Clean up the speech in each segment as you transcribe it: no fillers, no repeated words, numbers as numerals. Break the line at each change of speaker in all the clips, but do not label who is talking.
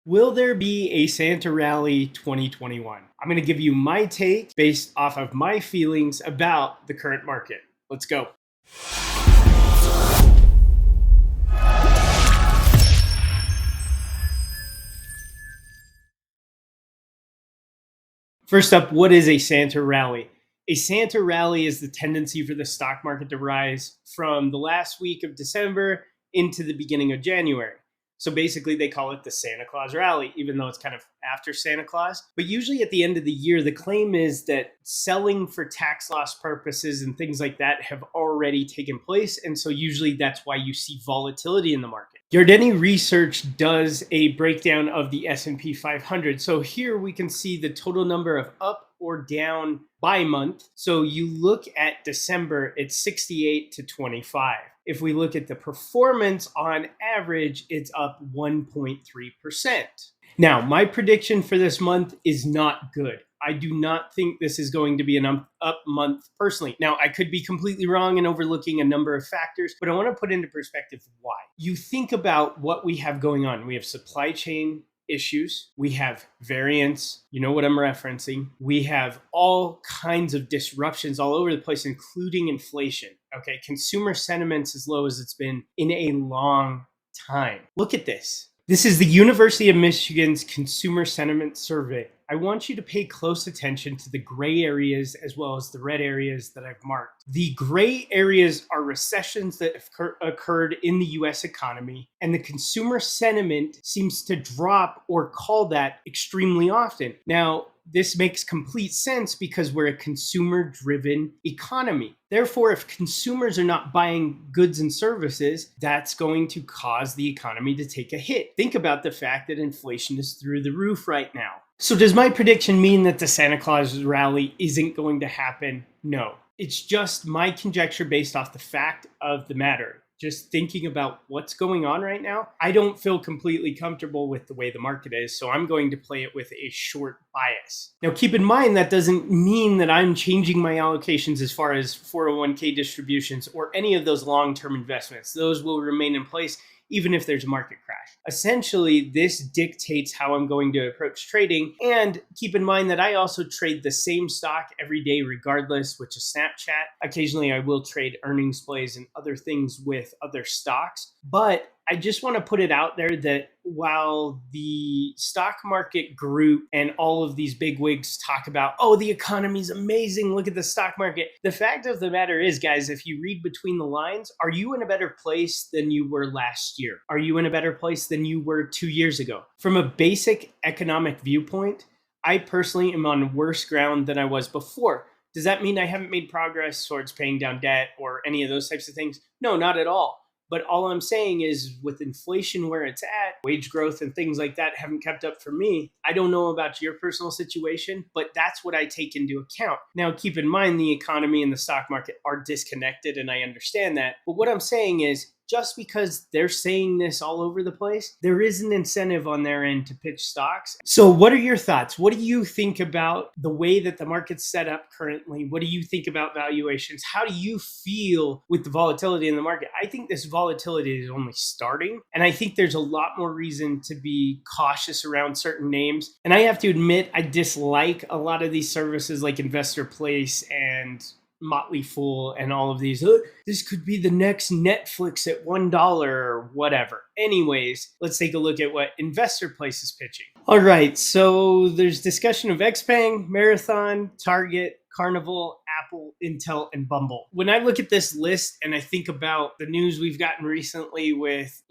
Will there be a Santa Rally 2021? I'm going to give you my take based off of my feelings about the current market. Let's go. First up, what is a Santa rally? A Santa rally is the tendency for the stock market to rise from the last week of December into the beginning of January. So basically, they call it the Santa Claus rally, even though it's kind of after Santa Claus. But usually at the end of the year, the claim is that selling for tax loss purposes and things like that have already taken place. And so usually that's why you see volatility in the market. Yardeni Research does a breakdown of the S&P 500. So here we can see the total number of up or down by month. So you look at December, it's 68 to 25. If we look at the performance on average, it's up 1.3%. Now, my prediction for this month is not good. I do not think this is going to be an up month personally. Now, I could be completely wrong and overlooking a number of factors, but I want to put into perspective why. You think about what we have going on. We have supply chain issues. We have variants. You know what I'm referencing. We have all kinds of disruptions all over the place, including inflation. Okay, consumer sentiment's as low as it's been in a long time. Look at this. This is the University of Michigan's Consumer Sentiment Survey. I want you to pay close attention to the gray areas as well as the red areas that I've marked. The gray areas are recessions that have occurred in the US economy, and the consumer sentiment seems to drop or call that extremely often. Now, this makes complete sense because we're a consumer-driven economy. Therefore, if consumers are not buying goods and services, that's going to cause the economy to take a hit. Think about the fact that inflation is through the roof right now. So does my prediction mean that the Santa Claus rally isn't going to happen? No. It's just my conjecture based off the fact of the matter. Just thinking about what's going on right now, I don't feel completely comfortable with the way the market is, so I'm going to play it with a short bias. Now, keep in mind that doesn't mean that I'm changing my allocations as far as 401k distributions or any of those long-term investments. Those will remain in place even if there's a market crash. Essentially, this dictates how I'm going to approach trading. And keep in mind that I also trade the same stock every day regardless, which is Snapchat. Occasionally, I will trade earnings plays and other things with other stocks. But I just want to put it out there that while the stock market group and all of these bigwigs talk about, oh, the economy's amazing, look at the stock market. The fact of the matter is, guys, if you read between the lines, are you in a better place than you were last year? Are you in a better place than you were 2 years ago? From a basic economic viewpoint, I personally am on worse ground than I was before. Does that mean I haven't made progress towards paying down debt or any of those types of things? No, not at all. But all I'm saying is with inflation where it's at, wage growth and things like that haven't kept up for me. I don't know about your personal situation, but that's what I take into account. Now, keep in mind the economy and the stock market are disconnected, and I understand that. But what I'm saying is just because they're saying this all over the place, there is an incentive on their end to pitch stocks. So what are your thoughts? What do you think about the way that the market's set up currently? What do you think about valuations? How do you feel with the volatility in the market? I think this volatility is only starting, and I think there's a lot more reason to be cautious around certain names. And I have to admit, I dislike a lot of these services like Investor Place and Motley Fool and all of these. This could be the next Netflix at $1 or whatever. Anyways, let's take a look at what Investor Place is pitching. All right, so there's discussion of XPeng, Marathon, Target, Carnival, Apple, Intel, and Bumble. When I look at this list and I think about the news we've gotten recently with,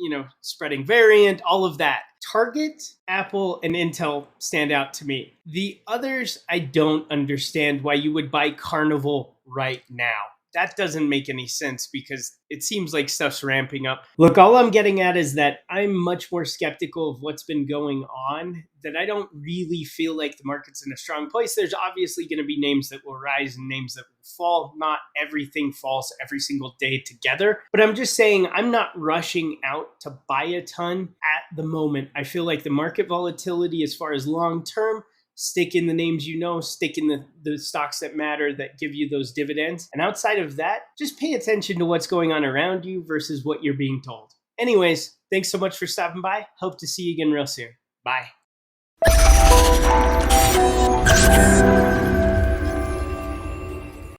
spreading variant, all of that, Target, Apple, and Intel stand out to me. The others, I don't understand why you would buy Carnival right now. That doesn't make any sense because it seems like stuff's ramping up. Look, all I'm getting at is that I'm much more skeptical of what's been going on, that I don't really feel like the market's in a strong place. There's obviously going to be names that will rise and names that will fall. Not everything falls every single day together. But I'm just saying I'm not rushing out to buy a ton at the moment. I feel like the market volatility as far as long term, stick in the names stick in the stocks that matter, that give you those dividends. And outside of that, just pay attention to what's going on around you versus what you're being told. Anyways, thanks so much for stopping by. Hope to see you again real soon. Bye.